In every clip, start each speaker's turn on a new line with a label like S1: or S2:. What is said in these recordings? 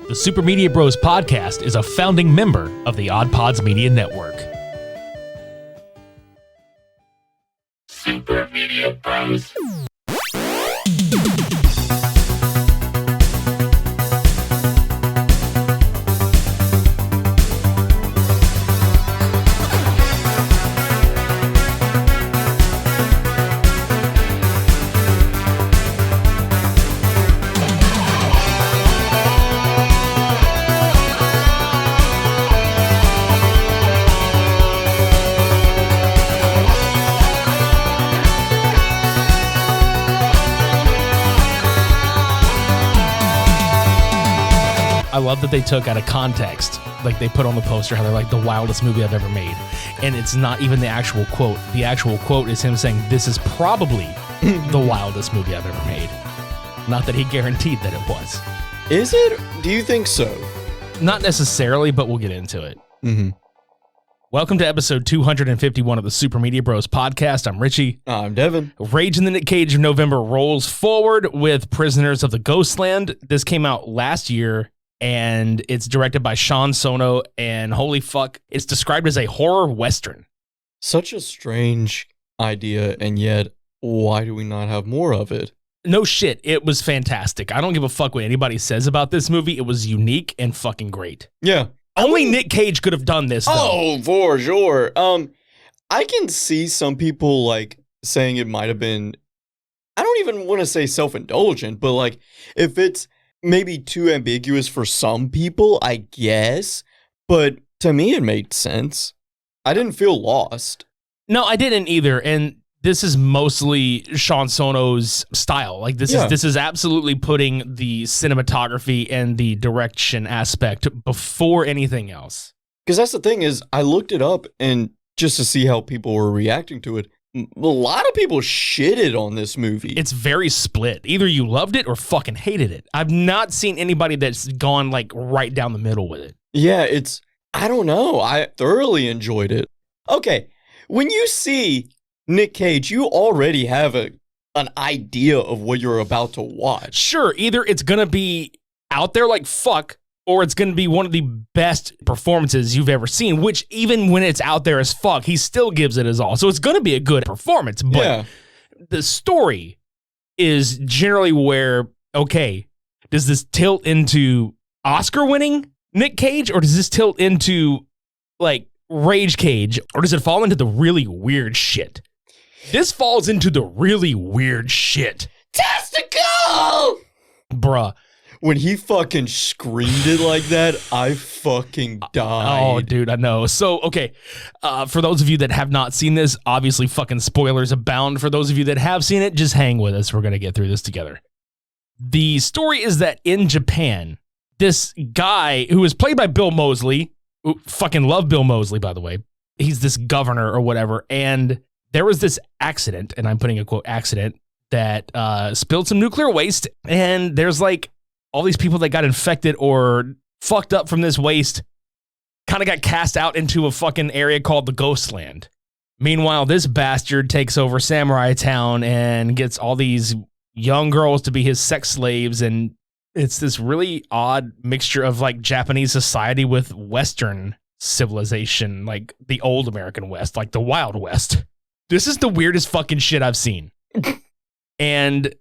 S1: The Super Media Bros podcast is a founding member of the OddPods Media Network.
S2: Super Media Bros.
S1: I love that they took out of context, like they put on the poster, how they're like the wildest movie I've ever made. And it's not even the actual quote. The actual quote is him saying, this is probably the wildest movie I've ever made. Not that he guaranteed that it was.
S3: Is it? Do you think so?
S1: Not necessarily, but we'll get into it.
S3: Mm-hmm.
S1: Welcome to episode 251 of the Super Media Bros podcast. I'm Richie.
S3: I'm Devin.
S1: Rage in the Nic Cage November rolls forward with Prisoners of the Ghostland. This came out last year, and it's directed by Sion Sono, and holy fuck, it's described as a horror western.
S3: Such a strange idea, and yet, why do we not have more of it?
S1: No shit, it was fantastic. I don't give a fuck what anybody says about this movie. It was unique and fucking great.
S3: Yeah.
S1: Only Nic Cage could have done this, though.
S3: Oh, for sure. I can see some people, like, saying it might have been, I don't even want to say self-indulgent, but, like, if it's maybe too ambiguous for some people, I guess. But to me, it made sense. I didn't feel lost.
S1: No, I didn't either. And this is mostly Sion Sono's style. Like this is absolutely putting the cinematography and the direction aspect before anything else.
S3: Because that's the thing is, I looked it up and just to see how people were reacting to it. A lot of people shitted on this movie.
S1: It's very split. Either you loved it or fucking hated it. I've not seen anybody that's gone like right down the middle with it.
S3: Yeah, I don't know. I thoroughly enjoyed it. Okay, when you see Nic Cage, you already have an idea of what you're about to watch.
S1: Sure, either it's going to be out there like fuck, or it's going to be one of the best performances you've ever seen, which even when it's out there as fuck, he still gives it his all. So it's going to be a good performance. But the story is generally where, okay, does this tilt into Oscar-winning Nic Cage, or does this tilt into, like, Rage Cage, or does it fall into the really weird shit? This falls into the really weird shit.
S3: Testicle!
S1: Bruh.
S3: When he fucking screamed it like that, I fucking died.
S1: Oh, dude, I know. So, okay, for those of you that have not seen this, obviously fucking spoilers abound. For those of you that have seen it, just hang with us. We're going to get through this together. The story is that in Japan, this guy who is played by Bill Moseley, who fucking love Bill Moseley, by the way. He's this governor or whatever, and there was this accident, and I'm putting a quote, accident, that spilled some nuclear waste, and there's like all these people that got infected or fucked up from this waste kind of got cast out into a fucking area called the Ghostland. Meanwhile, this bastard takes over Samurai Town and gets all these young girls to be his sex slaves, and it's this really odd mixture of like Japanese society with Western civilization, like the old American West, like the Wild West. This is the weirdest fucking shit I've seen. And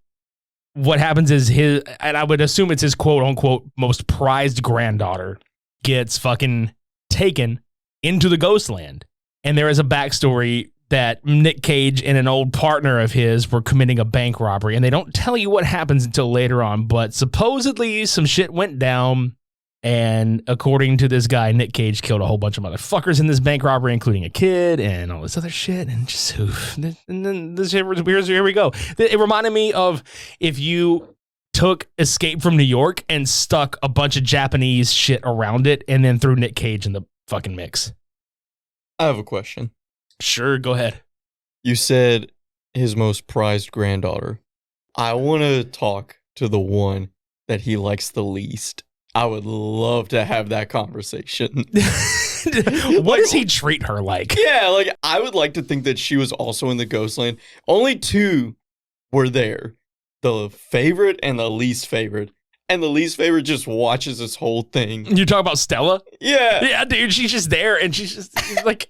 S1: what happens is and I would assume it's his quote unquote most prized granddaughter gets fucking taken into the Ghostland. And there is a backstory that Nic Cage and an old partner of his were committing a bank robbery. And they don't tell you what happens until later on, but supposedly some shit went down. And according to this guy, Nic Cage killed a whole bunch of motherfuckers in this bank robbery, including a kid and all this other shit. And just, and then this here we go. It reminded me of if you took Escape from New York and stuck a bunch of Japanese shit around it and then threw Nic Cage in the fucking mix.
S3: I have a question.
S1: Sure, go ahead.
S3: You said his most prized granddaughter. I want to talk to the one that he likes the least. I would love to have that conversation.
S1: What does he treat her like?
S3: Yeah, like, I would like to think that she was also in the Ghostland. Only two were there. The favorite and the least favorite. and the least favorite just watches this whole thing.
S1: You talk about Stella?
S3: Yeah.
S1: Yeah, dude, she's just there, and she's just like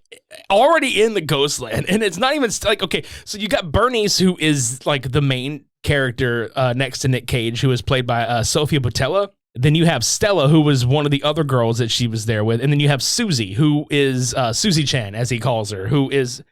S1: already in the Ghostland, and it's not even like, okay, so you got Bernice, who is like the main character next to Nic Cage, who is played by Sofia Boutella. Then you have Stella, who was one of the other girls that she was there with, and then you have Susie, who is Susie Chan, as he calls her, who is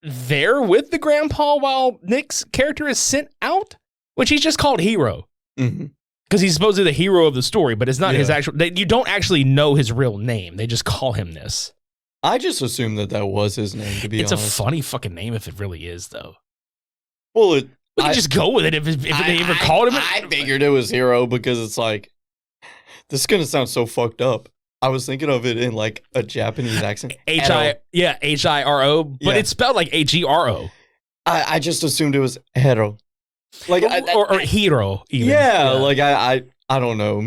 S1: there with the grandpa while Nick's character is sent out, which he's just called Hero.
S3: Mm-hmm.
S1: Because he's supposedly the hero of the story, but it's not his actual... You don't actually know his real name. They just call him this.
S3: I just assumed that was his name, to be honest.
S1: It's a funny fucking name if it really is, though.
S3: Well,
S1: we can just go with it if they ever called him.
S3: I figured it was Hero because it's like... This is going to sound so fucked up. I was thinking of it in like a Japanese accent.
S1: H-I-R-O, but it's spelled like H-E-R-O.
S3: I just assumed it was Hero. Like
S1: or hero even.
S3: Yeah, like I don't know.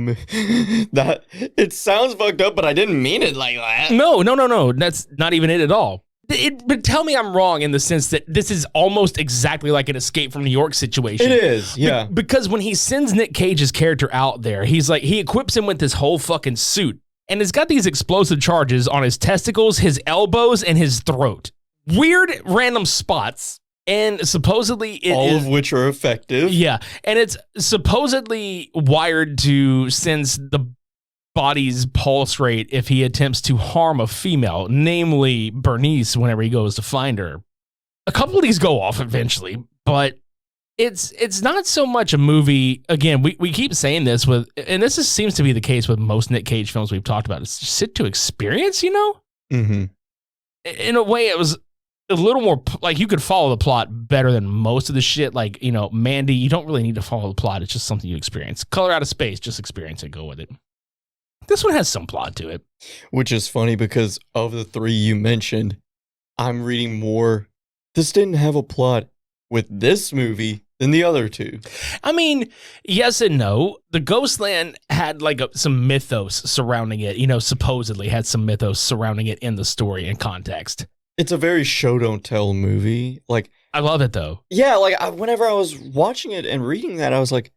S3: That it sounds fucked up, but I didn't mean it like that.
S1: No. That's not even it at all. But tell me I'm wrong in the sense that this is almost exactly like an Escape from New York situation.
S3: It is, yeah.
S1: Because when he sends Nic Cage's character out there, he's like, he equips him with this whole fucking suit, and it's got these explosive charges on his testicles, his elbows, and his throat. Weird random spots. And supposedly
S3: all of which are effective.
S1: Yeah. And it's supposedly wired to sense the body's pulse rate if he attempts to harm a female, namely Bernice, whenever he goes to find her. A couple of these go off eventually, but it's not so much a movie. Again, we keep saying this with, and seems to be the case with most Nic Cage films we've talked about. It's just sit to experience, you know?
S3: Mm-hmm.
S1: In a way, it was a little more like you could follow the plot better than most of the shit. Like, you know, Mandy, you don't really need to follow the plot. It's just something you experience. Color Out of Space, just experience it, go with it. This one has some plot to it.
S3: Which is funny because of the three you mentioned, I'm reading more. This didn't have a plot with this movie than the other two.
S1: I mean, yes and no. The Ghostland had like some mythos surrounding it, you know, supposedly had some mythos surrounding it in the story and context.
S3: It's a very show don't tell movie. Like,
S1: I love it though.
S3: Yeah, like whenever I was watching it and reading that, I was like,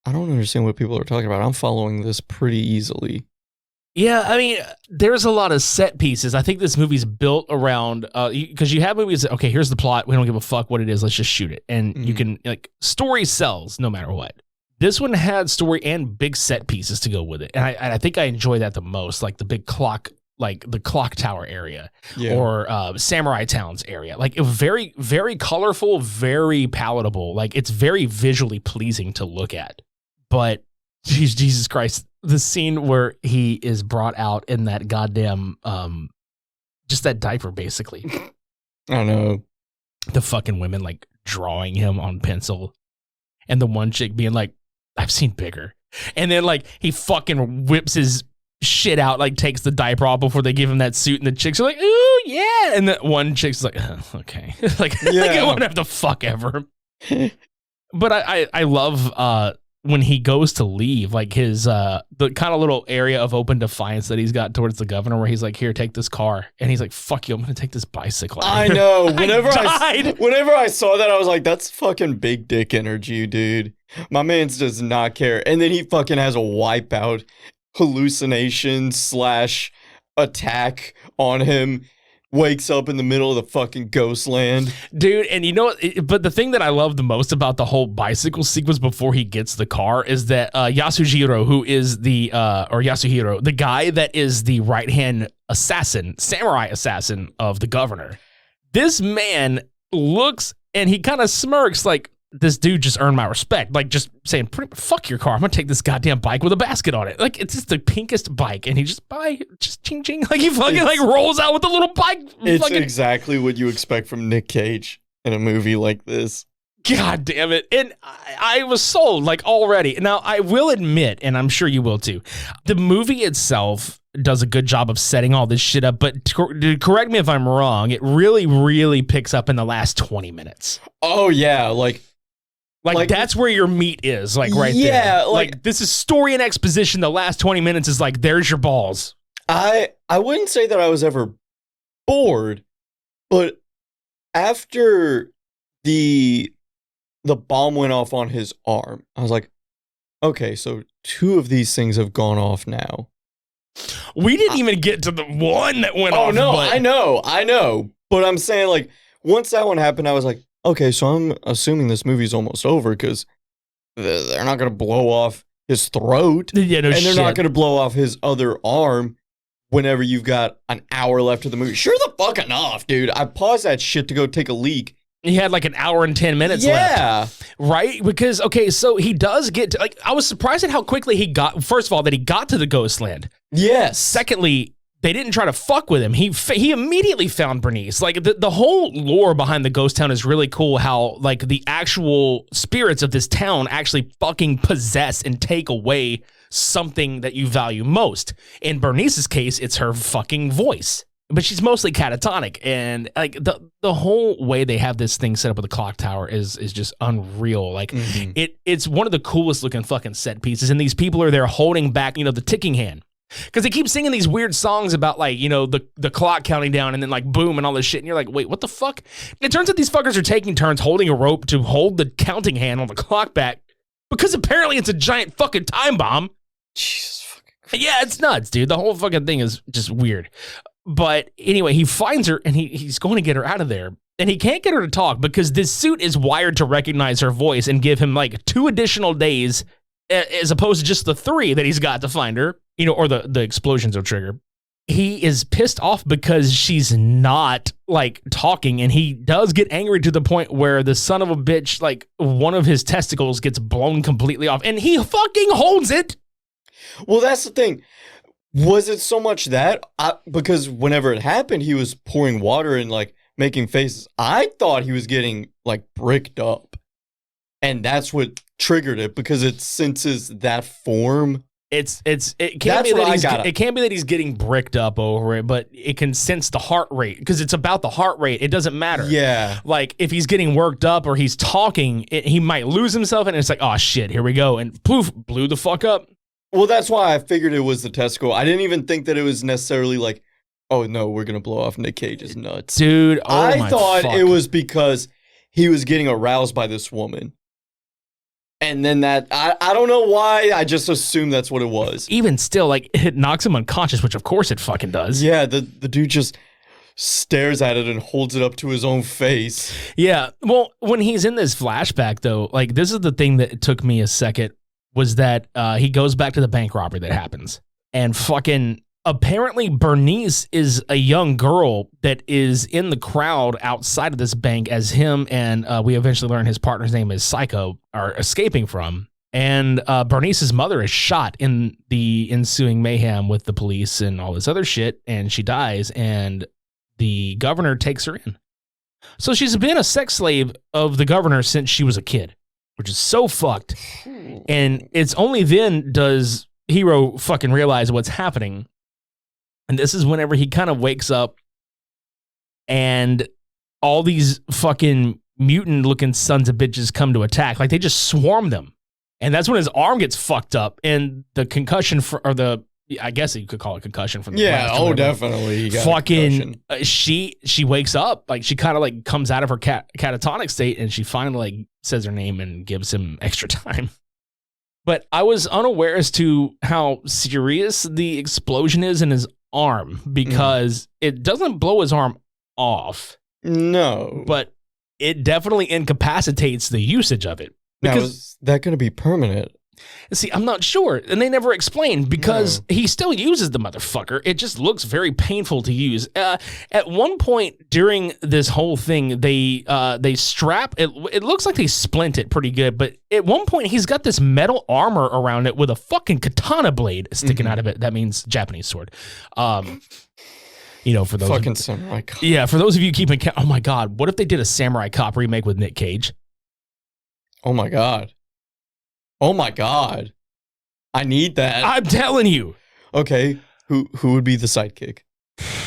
S3: I don't understand what people are talking about. I'm following this pretty easily.
S1: Yeah, I mean, there's a lot of set pieces. I think this movie's built around because you have movies that, okay, here's the plot. We don't give a fuck what it is. Let's just shoot it. And you can, like, story sells no matter what. This one had story and big set pieces to go with it. And I think I enjoy that the most, like the big clock, like the clock tower area or Samurai Towns area. Like, it was very, very colorful, very palatable. Like, it's very visually pleasing to look at. But Jesus Christ, the scene where he is brought out in that goddamn, just that diaper, basically.
S3: I know.
S1: The fucking women, like, drawing him on pencil. And the one chick being like, I've seen bigger. And then, like, he fucking whips his shit out, like, takes the diaper off before they give him that suit. And the chicks are like, ooh, yeah. And the one chick's like, okay. like, I won't have to fuck ever. But I love, when he goes to leave, like his the kind of little area of open defiance that he's got towards the governor, where he's like, "Here, take this car," and he's like, "Fuck you, I'm gonna take this bicycle."
S3: I know. Whenever I saw that, I was like, "That's fucking big dick energy, dude." My man does not care, and then he fucking has a wipeout hallucination / attack on him. Wakes up in the middle of the fucking Ghostland. Dude,
S1: and you know what? But the thing that I love the most about the whole bicycle sequence before he gets the car is that Yasujiro, who is Yasuhiro, the guy that is the right-hand assassin, samurai assassin of the governor. This man looks and he kind of smirks like, this dude just earned my respect. Like, just saying, fuck your car. I'm going to take this goddamn bike with a basket on it. Like, it's just the pinkest bike. And he just ching ching. Like, he fucking like rolls out with a little bike.
S3: It's exactly what you expect from Nic Cage in a movie like this.
S1: God damn it. And I was sold, like, already. Now, I will admit, and I'm sure you will too, the movie itself does a good job of setting all this shit up. But correct me if I'm wrong, it really, really picks up in the last 20 minutes.
S3: Oh, yeah. Like
S1: that's where your meat is, like right there.
S3: Yeah,
S1: like this is story and exposition. The last 20 minutes is like, there's your balls.
S3: I wouldn't say that I was ever bored, but after the bomb went off on his arm, I was like, Okay, so 2 of these things have gone off now.
S1: We didn't even get to the one that went off.
S3: Oh, no,
S1: but
S3: I know. But I'm saying, like, once that one happened, I was like, okay, so I'm assuming this movie's almost over because they're not going to blow off his throat.
S1: Yeah, no
S3: and
S1: shit.
S3: they're not going to blow off his other arm whenever you've got an hour left of the movie. Sure the fuck enough, dude. I paused that shit to go take a leak.
S1: He had like an hour and 10 minutes left. Right? Because, okay, so he does get to, like, I was surprised at how quickly he got, first of all, that he got to the Ghostland.
S3: Yes.
S1: Secondly, they didn't try to fuck with him. He immediately found Bernice. Like, the whole lore behind the ghost town is really cool, how, like, the actual spirits of this town actually fucking possess and take away something that you value most. In Bernice's case, it's her fucking voice. But she's mostly catatonic, and like the whole way they have this thing set up with the clock tower is just unreal. Like it's one of the coolest looking fucking set pieces, and these people are there holding back, the ticking hand. Because they keep singing these weird songs about like, the clock counting down and then like boom and all this shit. And you're like, wait, what the fuck? It turns out these fuckers are taking turns holding a rope to hold the counting hand on the clock back because apparently it's a giant fucking time bomb.
S3: Jesus fucking Christ.
S1: Yeah, it's nuts, dude. The whole fucking thing is just weird. But anyway, he finds her and he's going to get her out of there. And he can't get her to talk because this suit is wired to recognize her voice and give him like 2 additional days as opposed to just the 3 that he's got to find her, or the explosions will trigger. He is pissed off because she's not like talking, and he does get angry to the point where the son of a bitch, like one of his testicles gets blown completely off and he fucking holds it.
S3: Well, that's the thing. Was it so much that? Because whenever it happened, he was pouring water and like making faces. I thought he was getting like bricked up. And that's what triggered it because it senses that form.
S1: It can't be that he's getting bricked up over it, but it can sense the heart rate because it's about the heart rate. It doesn't matter.
S3: Yeah.
S1: Like if he's getting worked up or he's talking, he might lose himself and it's like, oh shit, here we go. And poof, blew the fuck up.
S3: Well, that's why I figured it was the testicle. I didn't even think that it was necessarily like, oh no, we're going to blow off Nic Cage's nuts.
S1: Dude,
S3: I thought it was because he was getting aroused by this woman. And then I don't know why, I just assumed that's what it was.
S1: Even still, like, it knocks him unconscious, which of course it fucking does.
S3: Yeah, the dude just stares at it and holds it up to his own face.
S1: Yeah, well, when he's in this flashback, though, like, this is the thing that took me a second, was that he goes back to the bank robbery that happens. And fucking, apparently Bernice is a young girl that is in the crowd outside of this bank as him and we eventually learn his partner's name is Psycho are escaping from. And Bernice's mother is shot in the ensuing mayhem with the police and all this other shit. And she dies and the governor takes her in. So she's been a sex slave of the governor since she was a kid, which is so fucked. And it's only then does Hero fucking realize what's happening. And this is whenever he kind of wakes up and all these fucking mutant looking sons of bitches come to attack. Like they just swarm them. And that's when his arm gets fucked up and the concussion I guess you could call it concussion from the blast.
S3: Oh, definitely. He got
S1: fucking she wakes up, like she kind of like comes out of her catatonic state and she finally like says her name and gives him extra time. But I was unaware as to how serious the explosion is in his arm because it doesn't blow his arm off.
S3: No.
S1: But it definitely incapacitates the usage of it.
S3: Now, is that going to be permanent?
S1: See, I'm not sure. And they never explained because he still uses the motherfucker. It just looks very painful to use. At one point during this whole thing, they strap it. It looks like they splint it pretty good. But at one point, he's got this metal armor around it with a fucking katana blade sticking out of it. That means Japanese sword. For those
S3: fucking samurai cop.
S1: Yeah, for those of you keeping count. Oh my God, what if they did a Samurai Cop remake with Nic Cage?
S3: Oh my God. Oh my God. I need that.
S1: I'm telling you.
S3: Okay. Who would be the sidekick?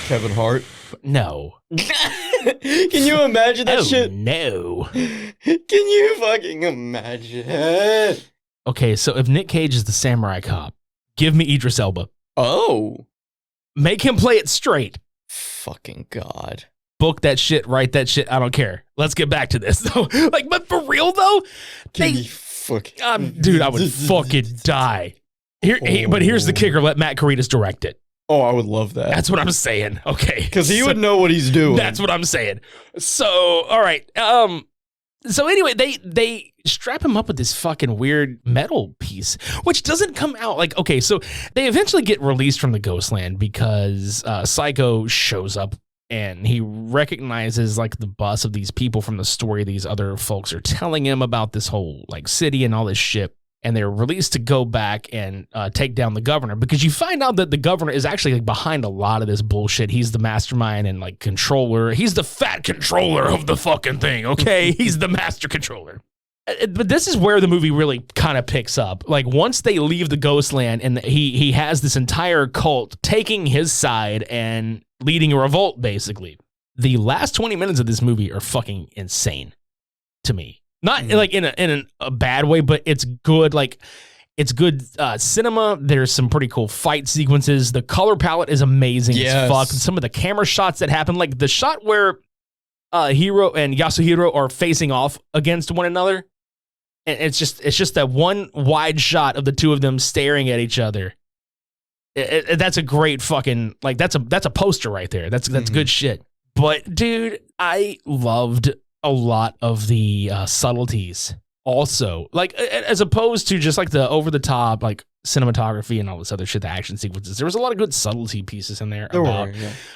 S3: Kevin Hart?
S1: No.
S3: Can you imagine that shit?
S1: No.
S3: Can you fucking imagine?
S1: Okay, so if Nic Cage is the Samurai Cop, give me Idris Elba.
S3: Oh.
S1: Make him play it straight.
S3: Fucking God.
S1: Book that shit, write that shit. I don't care. Let's get back to this though. But for real though,
S3: Give me
S1: Dude, I would fucking die. But here's the kicker. Let Matt Caritas direct it.
S3: Oh, I would love that.
S1: That's what I'm saying. Okay.
S3: Because he would know what he's doing.
S1: That's what I'm saying. So, all right. So anyway, they strap him up with this fucking weird metal piece, which doesn't come out like, okay, so they eventually get released from the Ghostland because Psycho shows up and he recognizes like the bus of these people from the story these other folks are telling him about this whole like city and all this shit. And they're released to go back and take down the governor because you find out that the governor is actually like behind a lot of this bullshit. He's the mastermind and like controller. He's the fat controller of the fucking thing, okay? He's the master controller. But this is where the movie really kind of picks up. Like once they leave the Ghostland and he has this entire cult taking his side and leading a revolt, basically. The last 20 minutes of this movie are fucking insane to me. Not like in a bad way, but it's good. Like it's good cinema. There's some pretty cool fight sequences. The color palette is amazing as fuck. Some of the camera shots that happen, like the shot where Hiro and Yasuhiro are facing off against one another, and it's just that one wide shot of the two of them staring at each other. That's a great fucking like that's a poster right there. That's good shit. But dude, I loved a lot of the subtleties also, like as opposed to just like the over the top like cinematography and all this other shit, the action sequences. There was a lot of good subtlety pieces in there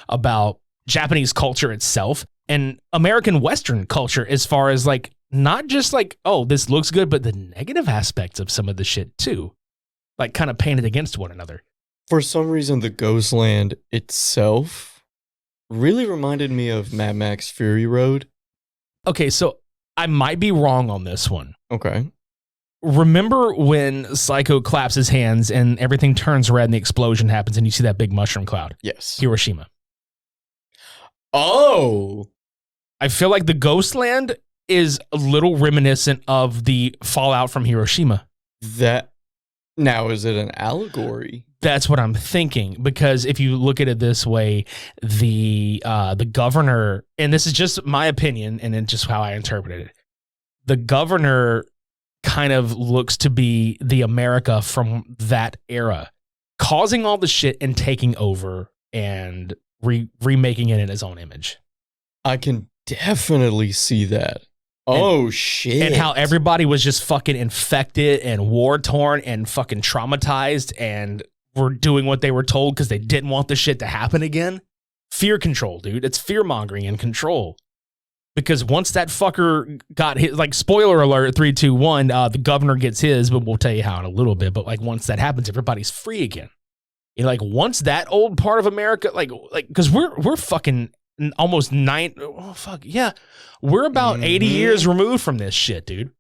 S1: about Japanese culture itself and American Western culture, as far as like not just like, oh, this looks good, but the negative aspects of some of the shit too, like kind of painted against one another.
S3: For some reason, the Ghostland itself really reminded me of Mad Max Fury Road.
S1: Okay, so I might be wrong on this one.
S3: Okay.
S1: Remember when Psycho claps his hands and everything turns red and the explosion happens and you see that big mushroom cloud?
S3: Yes.
S1: Hiroshima.
S3: Oh.
S1: I feel like the Ghostland is a little reminiscent of the fallout from Hiroshima.
S3: Now, is it an allegory?
S1: That's what I'm thinking, because if you look at it this way, the governor, and this is just my opinion and it's just how I interpreted it, the governor kind of looks to be the America from that era, causing all the shit and taking over and remaking it in his own image.
S3: I can definitely see that. Oh, shit.
S1: And how everybody was just fucking infected and war-torn and fucking traumatized and were doing what they were told because they didn't want the shit to happen again. Fear control, dude. It's fear-mongering and control. Because once that fucker got his, like, spoiler alert, 3, 2, 1, the governor gets his, but we'll tell you how in a little bit. But, like, once that happens, everybody's free again. And, like, once that old part of America, like, because we're fucking almost we're about 80 years removed from this shit, dude.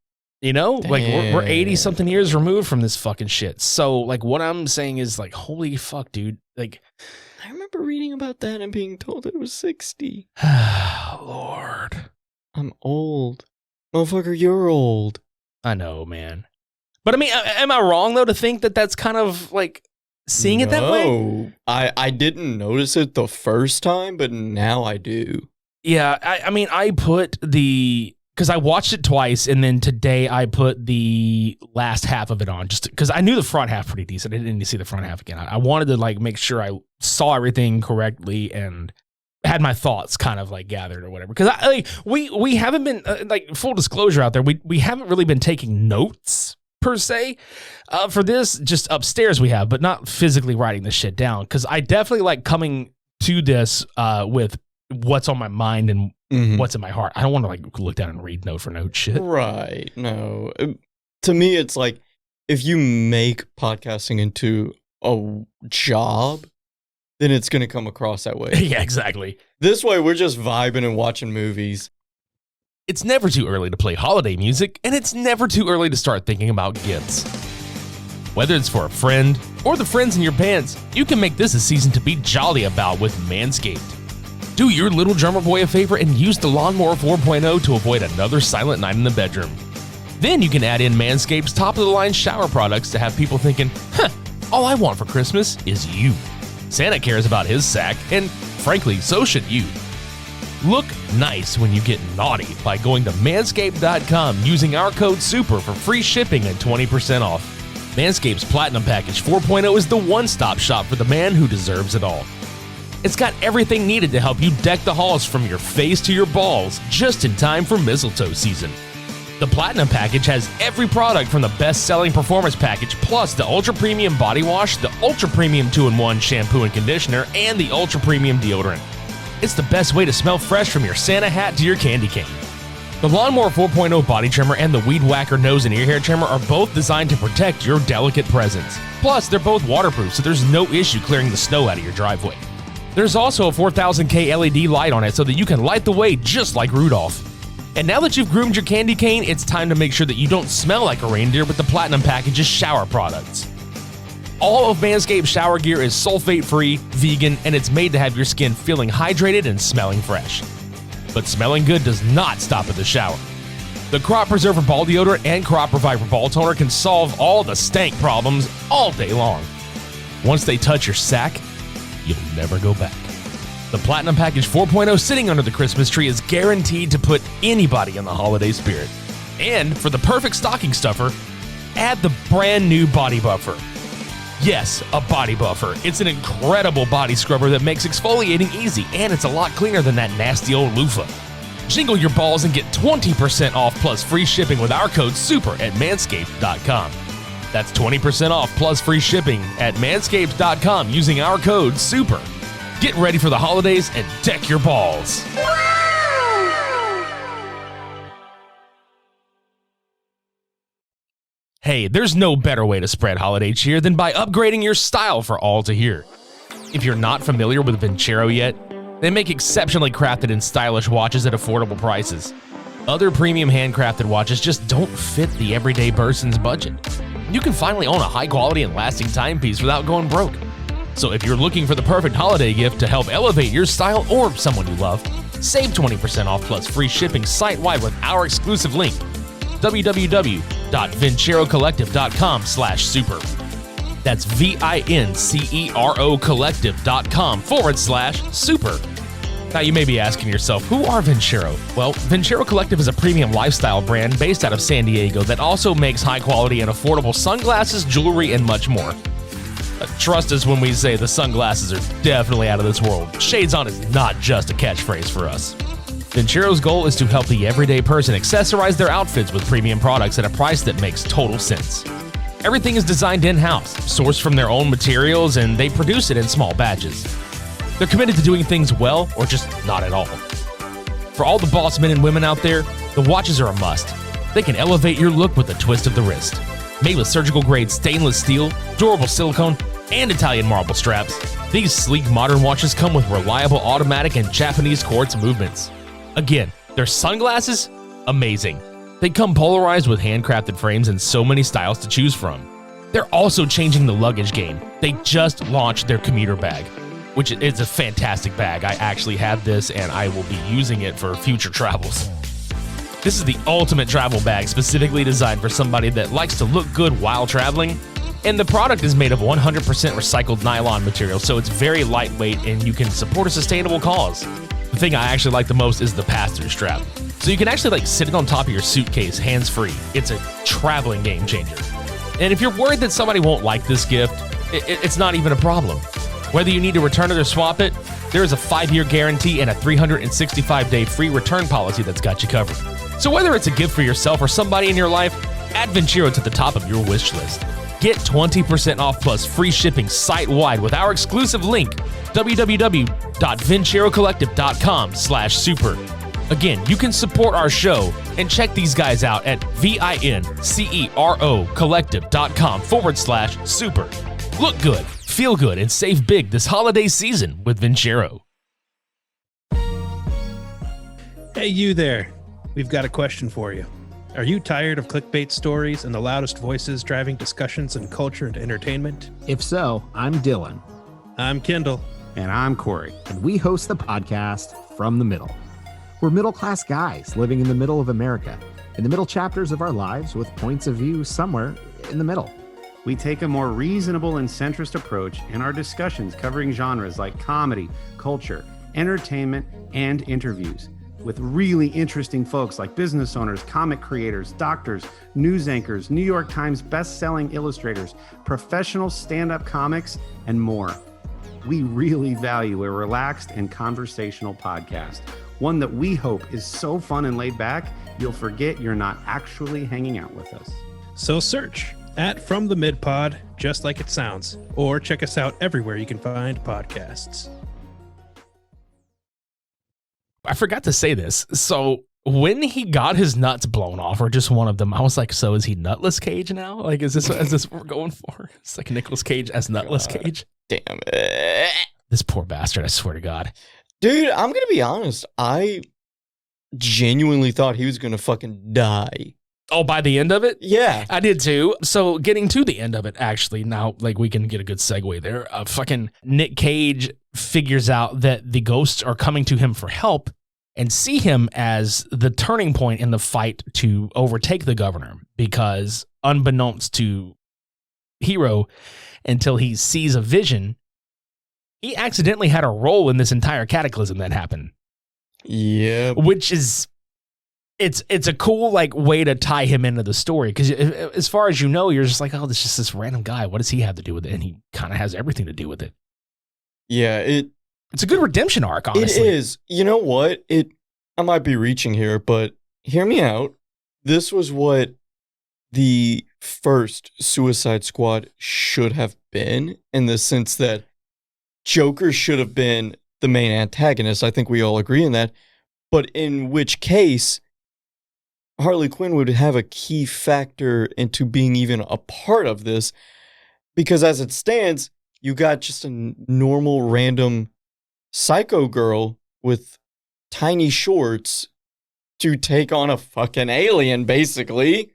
S1: You know, like we're 80 something years removed from this fucking shit. So like what I'm saying is like, holy fuck, dude. Like
S3: I remember reading about that and being told it was 60.
S1: Lord,
S3: I'm old. Motherfucker, you're old.
S1: I know, man. But I mean, am I wrong though to think that that's kind of like seeing it that way?
S3: No, I didn't notice it the first time, but now I do.
S1: Yeah, I mean, I put because I watched it twice, and then today I put the last half of it on, just because I knew the front half pretty decent. I didn't need to see the front half again. I wanted to like make sure I saw everything correctly and had my thoughts kind of like gathered or whatever. Because we haven't been like full disclosure out there. We haven't really been taking notes per se for this. Just upstairs we have, but not physically writing this shit down. Because I definitely like coming to this with what's on my mind and what's in my heart. I don't want to like look down and read note for note shit.
S3: Right. No. To me, it's like if you make podcasting into a job, then it's going to come across that way.
S1: Yeah, exactly.
S3: This way, we're just vibing and watching movies.
S1: It's never too early to play holiday music, and it's never too early to start thinking about gifts. Whether it's for a friend or the friends in your pants, you can make this a season to be jolly about with Manscaped. Do your little drummer boy a favor and use the Lawnmower 4.0 to avoid another silent night in the bedroom. Then you can add in Manscaped's top-of-the-line shower products to have people thinking, all I want for Christmas is you. Santa cares about his sack, and frankly, so should you. Look nice when you get naughty by going to manscaped.com using our code SUPER for free shipping and 20% off. Manscaped's Platinum Package 4.0 is the one-stop shop for the man who deserves it all. It's got everything needed to help you deck the halls from your face to your balls just in time for mistletoe season. The Platinum Package has every product from the best-selling Performance Package, plus the Ultra Premium Body Wash, the Ultra Premium 2-in-1 Shampoo and Conditioner, and the Ultra Premium Deodorant. It's the best way to smell fresh from your Santa hat to your candy cane. The Lawnmower 4.0 Body Trimmer and the Weed Whacker Nose and Ear Hair Trimmer are both designed to protect your delicate presence. Plus, they're both waterproof, so there's no issue clearing the snow out of your driveway. There's also a 4000K LED light on it so that you can light the way just like Rudolph. And now that you've groomed your candy cane, it's time to make sure that you don't smell like a reindeer with the Platinum Package's shower products. All of Manscaped's shower gear is sulfate-free, vegan, and it's made to have your skin feeling hydrated and smelling fresh. But smelling good does not stop at the shower. The Crop Preserver Ball Deodorant and Crop Reviver Ball Toner can solve all the stank problems all day long. Once they touch your sack, you'll never go back. The Platinum Package 4.0 sitting under the Christmas tree is guaranteed to put anybody in the holiday spirit. And for the perfect stocking stuffer, add the brand new Body Buffer. Yes, a body buffer. It's an incredible body scrubber that makes exfoliating easy, and it's a lot cleaner than that nasty old loofah. Jingle your balls and get 20% off plus free shipping with our code SUPER at manscaped.com. That's 20% off plus free shipping at manscaped.com using our code SUPER. Get ready for the holidays and deck your balls. Hey, there's no better way to spread holiday cheer than by upgrading your style for all to hear. If you're not familiar with Vincero yet, they make exceptionally crafted and stylish watches at affordable prices. Other premium handcrafted watches just don't fit the everyday person's budget. You can finally own a high quality and lasting timepiece without going broke. So if you're looking for the perfect holiday gift to help elevate your style or someone you love, save 20% off plus free shipping site-wide with our exclusive link, www.vincerocollective.com/super. That's VINCERO collective.com/super. Now you may be asking yourself, who are Vincero? Well, Vincero Collective is a premium lifestyle brand based out of San Diego that also makes high quality and affordable sunglasses, jewelry, and much more. Trust us when we say the sunglasses are definitely out of this world. Shades on is not just a catchphrase for us. Vincero's goal is to help the everyday person accessorize their outfits with premium products at a price that makes total sense. Everything is designed in-house, sourced from their own materials, and they produce it in small batches. They're committed to doing things well, or just not at all. For all the boss men and women out there, the watches are a must. They can elevate your look with a twist of the wrist. Made with surgical-grade stainless steel, durable silicone, and Italian marble straps, these sleek modern watches come with reliable automatic and Japanese quartz movements. Again, their sunglasses? Amazing. They come polarized with handcrafted frames and so many styles to choose from. They're also changing the luggage game. They just launched their commuter bag, which is a fantastic bag. I actually have this and I will be using it for future travels. This is the ultimate travel bag specifically designed for somebody that likes to look good while traveling. And the product is made of 100% recycled nylon material, so it's very lightweight and you can support a sustainable cause. The thing I actually like the most is the pass-through strap. So you can actually sit it on top of your suitcase hands-free. It's a traveling game changer. And if you're worried that somebody won't like this gift, it's not even a problem. Whether you need to return it or swap it, there is a 5-year guarantee and a 365-day free return policy that's got you covered. So whether it's a gift for yourself or somebody in your life, add Vincero to the top of your wish list. Get 20% off plus free shipping site-wide with our exclusive link, www.vincerocollective.com/super. Again, you can support our show and check these guys out at vincerocollective.com/super. Look good, feel good, and save big this holiday season with Vincero.
S2: Hey, you there. We've got a question for you. Are you tired of clickbait stories and the loudest voices driving discussions in culture and entertainment?
S4: If so, I'm Dylan.
S2: I'm Kendall.
S5: And I'm Corey.
S4: And we host the podcast From the Middle. We're middle-class guys living in the middle of America, in the middle chapters of our lives with points of view somewhere in the middle.
S5: We take a more reasonable and centrist approach in our discussions covering genres like comedy, culture, entertainment, and interviews with really interesting folks like business owners, comic creators, doctors, news anchors, New York Times best-selling illustrators, professional stand-up comics, and more. We really value a relaxed and conversational podcast, one that we hope is so fun and laid back, you'll forget you're not actually hanging out with us.
S2: So search at From the Mid Pod, just like it sounds, or check us out everywhere you can find podcasts.
S1: I forgot to say this. So when he got his nuts blown off, or just one of them, I was like, so is he Nutless Cage now? Like, is this what we're going for? It's like Nicolas Cage as Nutless Cage.
S3: Damn it.
S1: This poor bastard, I swear to God.
S3: Dude, I'm going to be honest. I genuinely thought he was going to fucking die.
S1: Oh, by the end of it?
S3: Yeah.
S1: I did too. So getting to the end of it, actually, now, like, we can get a good segue there. Fucking Nic Cage figures out that the ghosts are coming to him for help and see him as the turning point in the fight to overtake the governor, because unbeknownst to Hero, until he sees a vision, he accidentally had a role in this entire cataclysm that happened.
S3: Yeah.
S1: Which is, it's a cool, like, way to tie him into the story, because as far as you know, you're just like, oh, this is just this random guy. What does he have to do with it? And he kind of has everything to do with it.
S3: Yeah,
S1: it's a good redemption arc, honestly.
S3: It is. You know what? I might be reaching here, but hear me out. This was what the first Suicide Squad should have been, in the sense that Joker should have been the main antagonist. I think we all agree on that. But in which case, Harley Quinn would have a key factor into being even a part of this, because as it stands, you got just a normal random psycho girl with tiny shorts to take on a fucking alien, basically.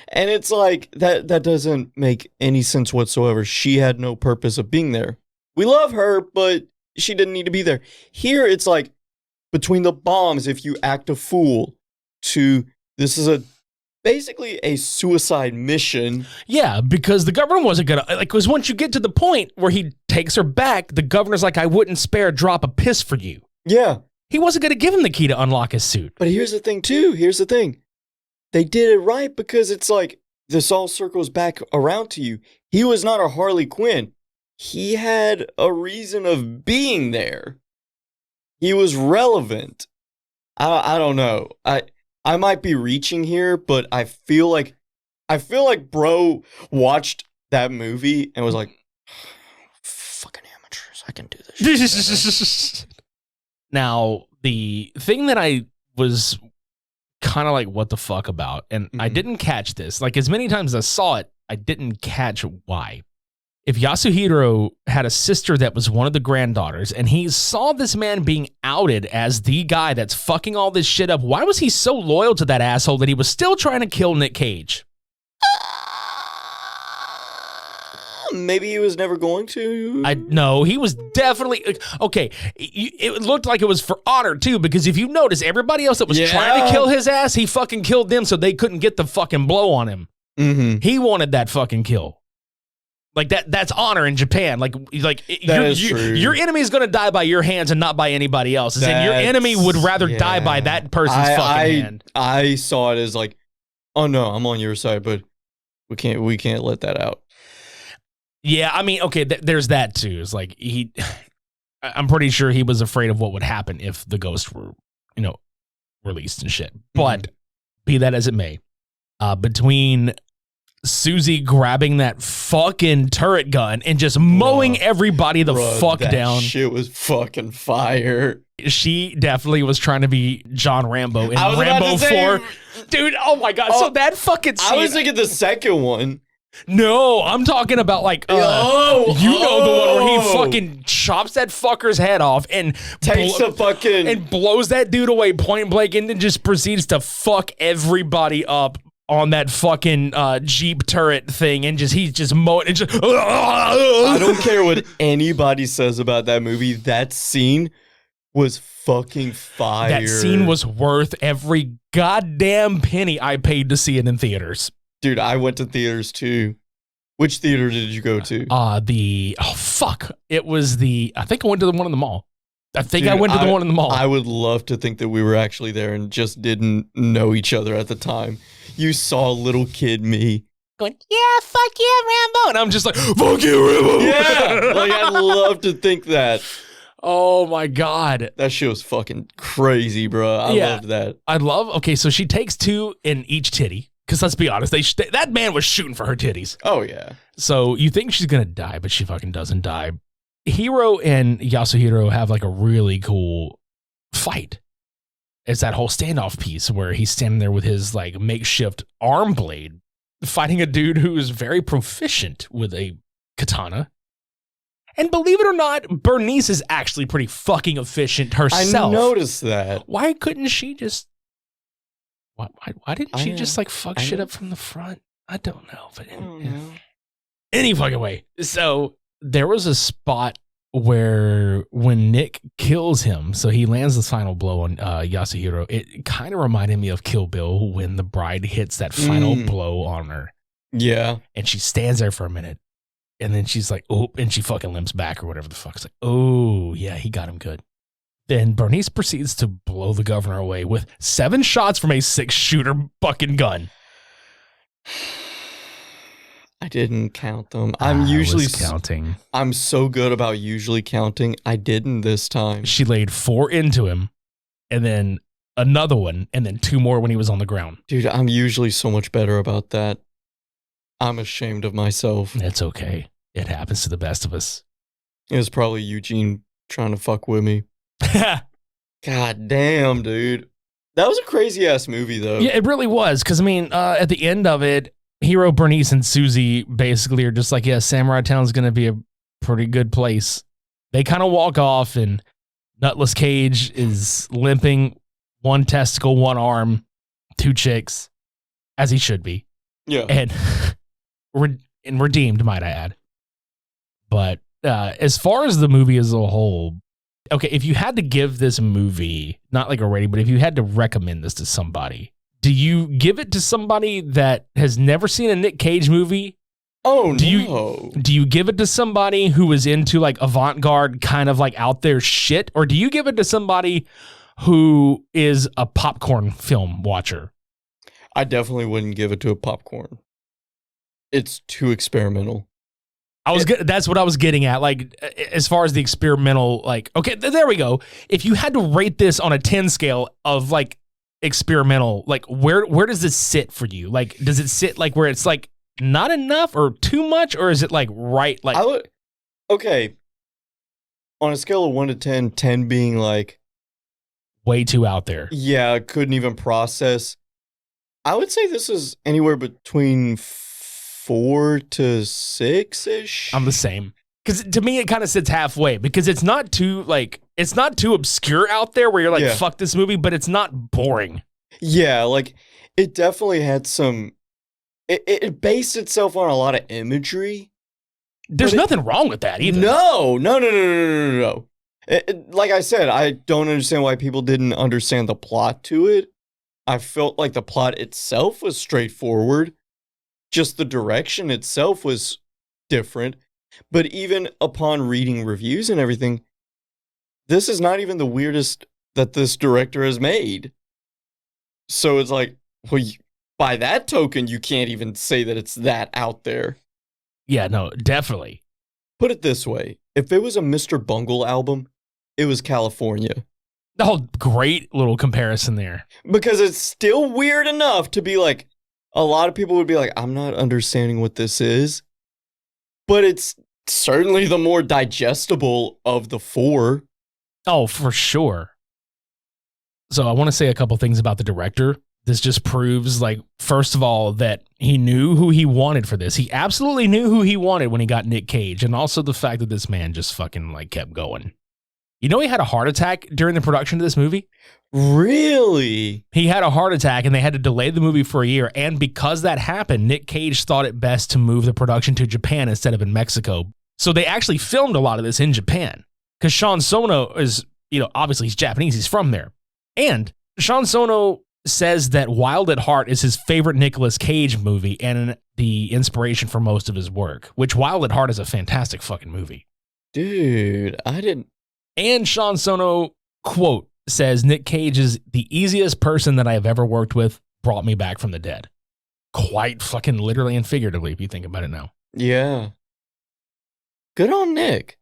S3: And it's like, that doesn't make any sense whatsoever. She had no purpose of being there. We love her, but she didn't need to be there. Here, it's like, between the bombs, if you act a fool, to this is basically a suicide mission.
S1: Yeah, because the governor wasn't gonna, like, because once you get to the point where he takes her back, the governor's like, I wouldn't spare a drop of piss for you.
S3: Yeah.
S1: He wasn't gonna give him the key to unlock his suit.
S3: But here's the thing, too. Here's the thing. They did it right, because it's like, this all circles back around to you. He was not a Harley Quinn. He had a reason of being there. He was relevant. I don't know. I might be reaching here, but I feel like bro watched that movie and was like, fucking amateurs, I can do this shit.
S1: Now, the thing that I was kind of like, what the fuck about, and I didn't catch this, like, as many times as I saw it, I didn't catch why. If Yasuhiro had a sister that was one of the granddaughters, and he saw this man being outed as the guy that's fucking all this shit up, why was he so loyal to that asshole that he was still trying to kill Nic Cage?
S3: Maybe he was never going to.
S1: No, he was definitely, okay, it looked like it was for honor, too, because if you notice, everybody else that was trying to kill his ass, he fucking killed them so they couldn't get the fucking blow on him.
S3: Mm-hmm.
S1: He wanted that fucking kill. Like, that's honor in Japan. Like your enemy is going to die by your hands and not by anybody else's. And your enemy would rather die by that person's fucking hand.
S3: I saw it as like, oh no, I'm on your side, but we can't let that out.
S1: Yeah, I mean, okay, there's that too. It's like I'm pretty sure he was afraid of what would happen if the ghosts were, released and shit. But be that as it may, between Susie grabbing that fucking turret gun and just mowing everybody the fuck down.
S3: Shit was fucking fire.
S1: She definitely was trying to be John Rambo in Rambo 4. Dude, oh my God. So that fucking scene.
S3: I was thinking the second one.
S1: No, I'm talking about like, the one where he fucking chops that fucker's head off and
S3: takes the fucking
S1: and blows that dude away point blank and then just proceeds to fuck everybody up on that fucking Jeep turret thing, and he's just mowing and just.
S3: I don't care what anybody says about that movie. That scene was fucking fire.
S1: That scene was worth every goddamn penny I paid to see it in theaters.
S3: Dude, I went to theaters too. Which theater did you go to?
S1: It was I think I went to the one in the mall. I think
S3: Dude,
S1: I went to the one in the mall.
S3: I would love to think that we were actually there and just didn't know each other at the time. You saw little kid me
S1: going, yeah, fuck yeah, Rambo. And I'm just like, fuck you, Rambo.
S3: Yeah, like I'd love to think that.
S1: Oh my God.
S3: That shit was fucking crazy, bro. I loved that.
S1: Okay, so she takes 2 in each titty. Because let's be honest, that man was shooting for her titties.
S3: Oh, yeah.
S1: So you think she's going to die, but she fucking doesn't die. Hiro and Yasuhiro have like a really cool fight. It's that whole standoff piece where he's standing there with his like makeshift arm blade fighting a dude who is very proficient with a katana. And believe it or not, Bernice is actually pretty fucking efficient herself.
S3: I noticed that.
S1: Why couldn't she just... Why didn't she just like fuck shit up from the front? I don't know. But any fucking way. So there was a spot where when Nick kills him, so he lands the final blow on Yasuhiro, it kind of reminded me of Kill Bill when the bride hits that final blow on her.
S3: Yeah.
S1: And she stands there for a minute. And then she's like, oh, and she fucking limps back or whatever the fuck. It's like, oh, yeah, he got him good. Then Bernice proceeds to blow the governor away with 7 shots from a 6-shooter fucking gun.
S3: I didn't count them. I'm usually
S1: counting.
S3: I'm so good about usually counting. I didn't this time.
S1: She laid 4 into him, and then another one, and then 2 more when he was on the ground.
S3: Dude, I'm usually so much better about that. I'm ashamed of myself.
S1: It's okay. It happens to the best of us.
S3: It was probably Eugene trying to fuck with me. God damn, dude. That was a crazy ass movie, though.
S1: Yeah, it really was. Because, I mean, at the end of it, Hiro, Bernice, and Susie basically are just like, yeah, Samurai Town's going to be a pretty good place. They kind of walk off, and Nutless Cage is limping, 1 testicle, 1 arm, 2 chicks, as he should be.
S3: Yeah.
S1: And, redeemed, might I add. But as far as the movie as a whole, okay, if you had to give this movie, not like a rating, but if you had to recommend this to somebody, do you give it to somebody that has never seen a Nic Cage movie?
S3: Oh,
S1: no. Do you give it to somebody who is into like avant-garde kind of like out there shit? Or do you give it to somebody who is a popcorn film watcher?
S3: I definitely wouldn't give it to a popcorn. It's too experimental.
S1: That's what I was getting at. Like, as far as the experimental, like, okay, there we go. If you had to rate this on a 10 scale of like experimental, like where does this sit for you? Like, does it sit like where it's like not enough or too much, or is it like right? Like,
S3: okay. On a scale of 1 to 10, 10 being like
S1: way too out there.
S3: Yeah, I couldn't even process. I would say this is anywhere between 4 to 6-ish.
S1: I'm the same. Because to me, it kind of sits halfway because it's not too obscure out there where you're like, fuck this movie, but it's not boring.
S3: Yeah, like it definitely had some, it based itself on a lot of imagery.
S1: There's nothing wrong with that either.
S3: No. Like I said, I don't understand why people didn't understand the plot to it. I felt like the plot itself was straightforward. Just the direction itself was different. But even upon reading reviews and everything, this is not even the weirdest that this director has made. So it's like, well, by that token, you can't even say that it's that out there.
S1: Yeah, no, definitely.
S3: Put it this way. If it was a Mr. Bungle album, it was California.
S1: Oh, great little comparison there.
S3: Because it's still weird enough to be like, a lot of people would be like, I'm not understanding what this is. But it's certainly the more digestible of the 4.
S1: Oh, for sure. So I want to say a couple things about the director. This just proves, like, first of all, that he knew who he wanted for this. He absolutely knew who he wanted when he got Nic Cage. And also the fact that this man just fucking, like, kept going. You know he had a heart attack during the production of this movie?
S3: Really?
S1: He had a heart attack and they had to delay the movie for a year. And because that happened, Nic Cage thought it best to move the production to Japan instead of in Mexico. So they actually filmed a lot of this in Japan. Because Sion Sono is, obviously he's Japanese. He's from there. And Sion Sono says that Wild at Heart is his favorite Nicolas Cage movie and the inspiration for most of his work. Which Wild at Heart is a fantastic fucking movie.
S3: Dude,
S1: And Sion Sono, quote, says, Nic Cage is the easiest person that I have ever worked with, brought me back from the dead. Quite fucking literally and figuratively, if you think about it now.
S3: Yeah. Good on Nick.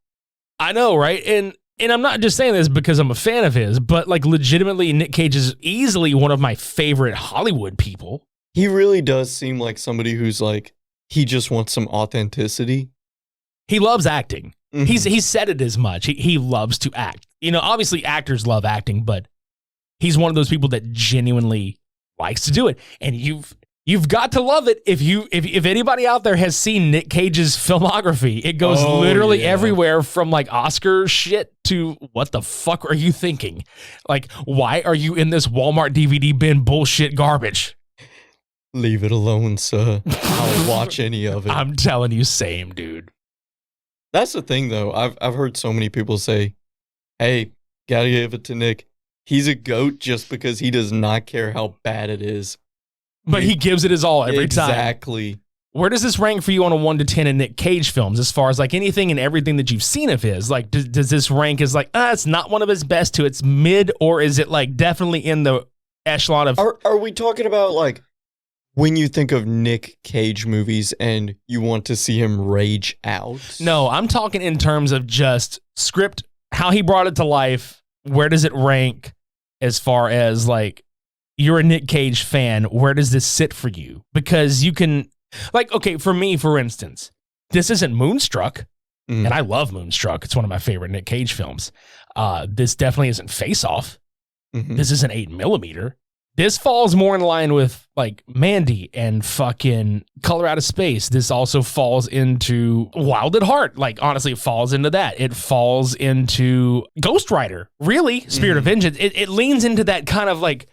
S1: I know, right? And I'm not just saying this because I'm a fan of his, but like legitimately, Nic Cage is easily one of my favorite Hollywood people.
S3: He really does seem like somebody who's like, he just wants some authenticity.
S1: He loves acting.
S3: Mhm.
S1: He's said it as much. He loves to act. You know, obviously actors love acting, but he's one of those people that genuinely likes to do it. And you've got to love it. If anybody out there has seen Nic Cage's filmography, it goes literally everywhere from like Oscar shit to what the fuck are you thinking? Like, why are you in this Walmart DVD bin bullshit garbage?
S3: Leave it alone, sir. I'll watch any of it.
S1: I'm telling you, same, dude.
S3: That's the thing, though. I've heard so many people say, hey, gotta give it to Nick. He's a GOAT just because he does not care how bad it is.
S1: But he gives it his all every time.
S3: Exactly.
S1: Where does this rank for you on a 1 to 10 in Nic Cage films as far as like anything and everything that you've seen of his? Like, does this rank as like, it's not one of his best to it's mid, or is it like definitely in the echelon of...
S3: Are we talking about like when you think of Nic Cage movies and you want to see him rage out?
S1: No, I'm talking in terms of just script, how he brought it to life. Where does it rank as far as like, you're a Nic Cage fan, where does this sit for you? Because you can, like, okay, for me, for instance, this isn't Moonstruck, and I love Moonstruck. It's one of my favorite Nic Cage films. This definitely isn't Face Off. This isn't 8mm. This falls more in line with like Mandy and fucking Color Out of Space. This also falls into Wild at Heart. Like, honestly, it falls into that. It falls into Ghost Rider. Really, Spirit of Vengeance. It leans into that kind of like,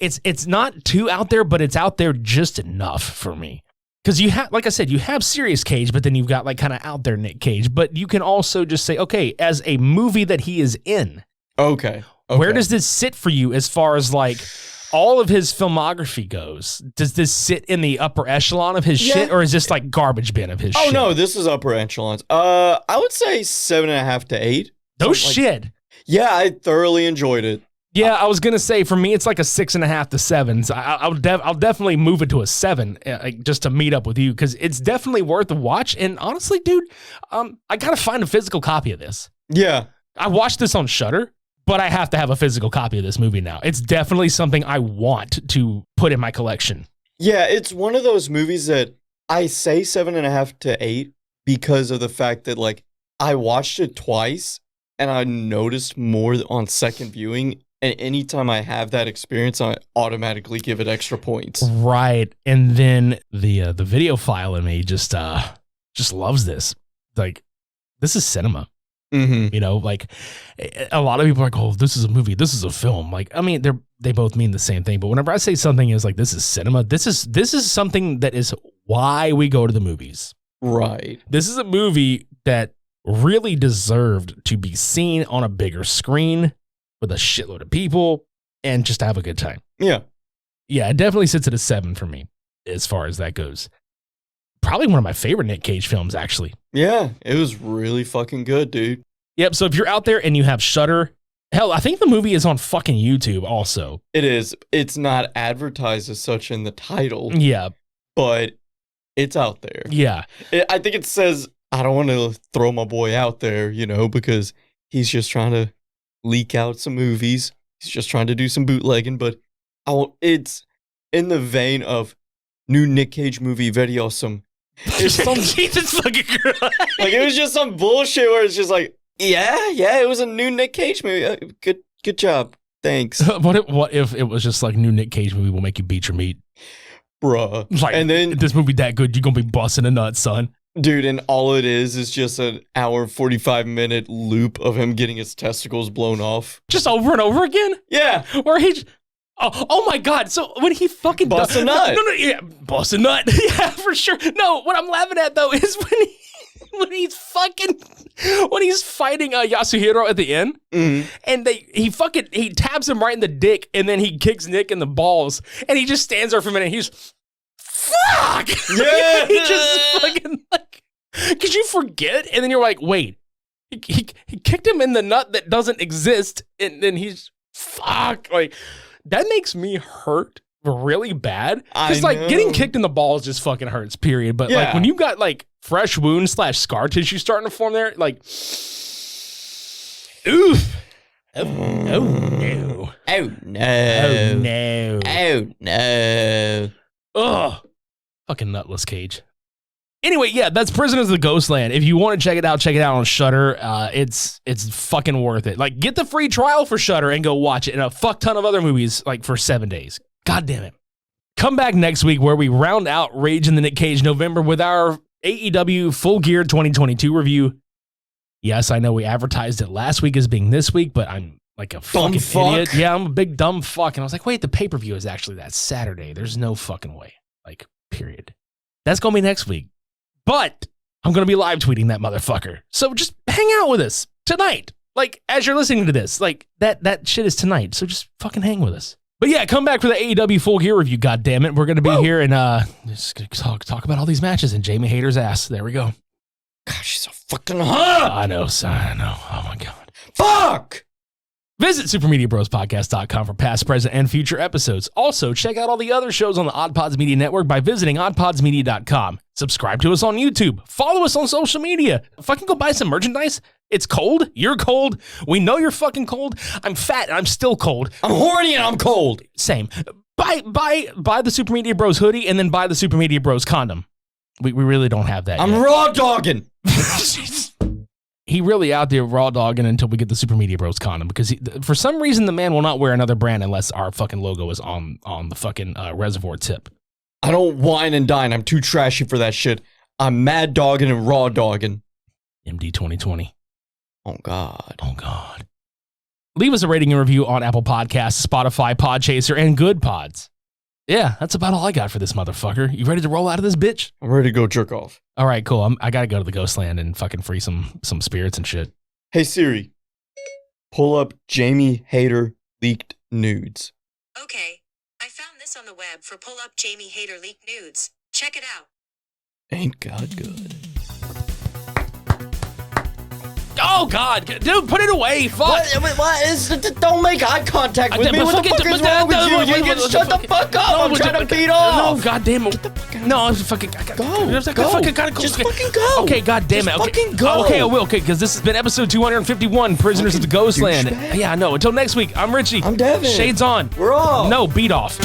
S1: it's not too out there, but it's out there just enough for me. Because you have, like I said, you have serious Cage, but then you've got like kind of out there Nic Cage. But you can also just say, okay, as a movie that he is in,
S3: Okay.
S1: where does this sit for you as far as like all of his filmography goes? Does this sit in the upper echelon of his shit, or is this like garbage bin of his shit?
S3: Oh no, this is upper echelons. I would say 7.5 to 8.
S1: No shit.
S3: Yeah, I thoroughly enjoyed it.
S1: Yeah, I was gonna say for me it's like a 6.5 to 7. So I'll definitely move it to a 7 just to meet up with you, because it's definitely worth a watch. And honestly, dude, I gotta find a physical copy of this.
S3: Yeah.
S1: I watched this on Shudder, but I have to have a physical copy of this movie now. It's definitely something I want to put in my collection.
S3: Yeah, it's one of those movies that I say 7.5 to 8 because of the fact that like I watched it twice and I noticed more on second viewing. And anytime I have that experience, I automatically give it extra points.
S1: Right. And then the video file in me just loves this. Like, this is cinema. You know, like a lot of people are like, oh, this is a movie, this is a film. Like, I mean, they both mean the same thing. But whenever I say something is like, this is cinema, this is something that is why we go to the movies.
S3: Right.
S1: This is a movie that really deserved to be seen on a bigger screen with a shitload of people and just have a good time.
S3: Yeah.
S1: Yeah, it definitely sits at a 7 for me as far as that goes. Probably one of my favorite Nic Cage films, actually.
S3: Yeah, it was really fucking good, dude.
S1: Yep, so if you're out there and you have Shudder, hell, I think the movie is on fucking YouTube also.
S3: It is. It's not advertised as such in the title.
S1: Yeah.
S3: But it's out there.
S1: Yeah.
S3: I think it says, I don't want to throw my boy out there, you know, because he's just trying to leak out some movies. He's just trying to do some bootlegging, but it's in the vein of new Nic Cage movie, very awesome. It's some
S1: Jesus fucking Christ.
S3: like it was just some bullshit where it's just like, yeah, it was a new Nic Cage movie. Good job, thanks,
S1: What if it was just like new Nic Cage movie will make you beat your meat,
S3: bruh.
S1: like,
S3: and then
S1: this movie that good, you're gonna be busting a nut, son.
S3: dude, and all it is just an hour 45-minute loop of him getting his testicles blown off,
S1: Just over and over again.
S3: yeah.
S1: Where he, oh my God! So when he fucking
S3: Bust a nut.
S1: no, yeah, bust a nut, yeah, for sure. No, what I'm laughing at though is when he's fighting Yasuhiro at the end, and he taps him right in the dick, and then he kicks Nick in the balls, and he just stands there for a minute. And he's fuck,
S3: Yeah.
S1: he just fucking like, cause you forget, and then you're like, wait. He kicked him in the nut that doesn't exist, and then he's fuck. Like that makes me hurt really bad. Because like getting kicked in the balls just fucking hurts. Period. But like when you got like fresh wound / scar tissue starting to form there, like, oof. Oh no.
S3: Oh no.
S1: Oh no.
S3: Oh no.
S1: Ugh. Fucking nutless Cage. Anyway, yeah, that's Prisoners of the Ghostland. If you want to check it out on Shudder. It's fucking worth it. Like, get the free trial for Shudder and go watch it, and a fuck ton of other movies like for 7 days. God damn it. Come back next week where we round out Rage in the Nic Cage November with our AEW Full Gear 2022 review. Yes, I know we advertised it last week as being this week, but I'm like a fucking idiot. Yeah, I'm a big dumb fuck. And I was like, wait, the pay-per-view is actually that Saturday. There's no fucking way. Like, period. That's going to be next week. But I'm going to be live tweeting that motherfucker. So just hang out with us tonight. Like, as you're listening to this, like, that shit is tonight. So just fucking hang with us. But yeah, come back for the AEW Full Gear review, goddammit. We're going to be here and just talk about all these matches and Jamie Hayter's ass. There we go.
S3: Gosh, she's so fucking hot.
S1: I know, son. I know. Oh, my God.
S3: Fuck!
S1: Visit supermediabrospodcast.com for past, present, and future episodes. Also, check out all the other shows on the OddPods Media Network by visiting oddpodsmedia.com. Subscribe to us on YouTube. Follow us on social media. Fucking go buy some merchandise. It's cold. You're cold. We know you're fucking cold. I'm fat and I'm still cold.
S3: I'm horny and I'm cold.
S1: Same. Buy the Super Media Bros hoodie and then buy the Super Media Bros condom. We really don't have that
S3: I'm
S1: yet.
S3: raw dogging.
S1: He really out there raw dogging until we get the Super Media Bros condom because for some reason the man will not wear another brand unless our fucking logo is on the fucking reservoir tip.
S3: I don't whine and dine. I'm too trashy for that shit. I'm mad dogging and raw dogging.
S1: MD 2020.
S3: Oh, God.
S1: Oh, God. Leave us a rating and review on Apple Podcasts, Spotify, Podchaser, and GoodPods. Yeah, that's about all I got for this motherfucker. You ready to roll out of this bitch?
S3: I'm ready to go jerk off.
S1: All right, cool. I got to go to the Ghostland and fucking free some spirits and shit.
S3: Hey, Siri. Pull up Jamie Hayter leaked nudes.
S6: Okay. I found this on the web for pull up Jamie Hayter leaked nudes. Check it out.
S3: Ain't God good.
S1: Oh, God. Dude, put it away. Fuck.
S3: What? Don't make eye contact with me. What the fuck is wrong with you? You can shut the fuck up. I'm trying to beat off.
S1: No, God damn it. No, I'm fucking...
S3: Go. Just fucking go.
S1: Okay, God damn it. Okay.
S3: Fucking go.
S1: Okay, I will. Okay, because this has been episode 251, Prisoners of the Ghostland. Yeah, I know. Until next week, I'm Richie.
S3: I'm Devin.
S1: Shades on.
S3: We're off.
S1: No, beat off.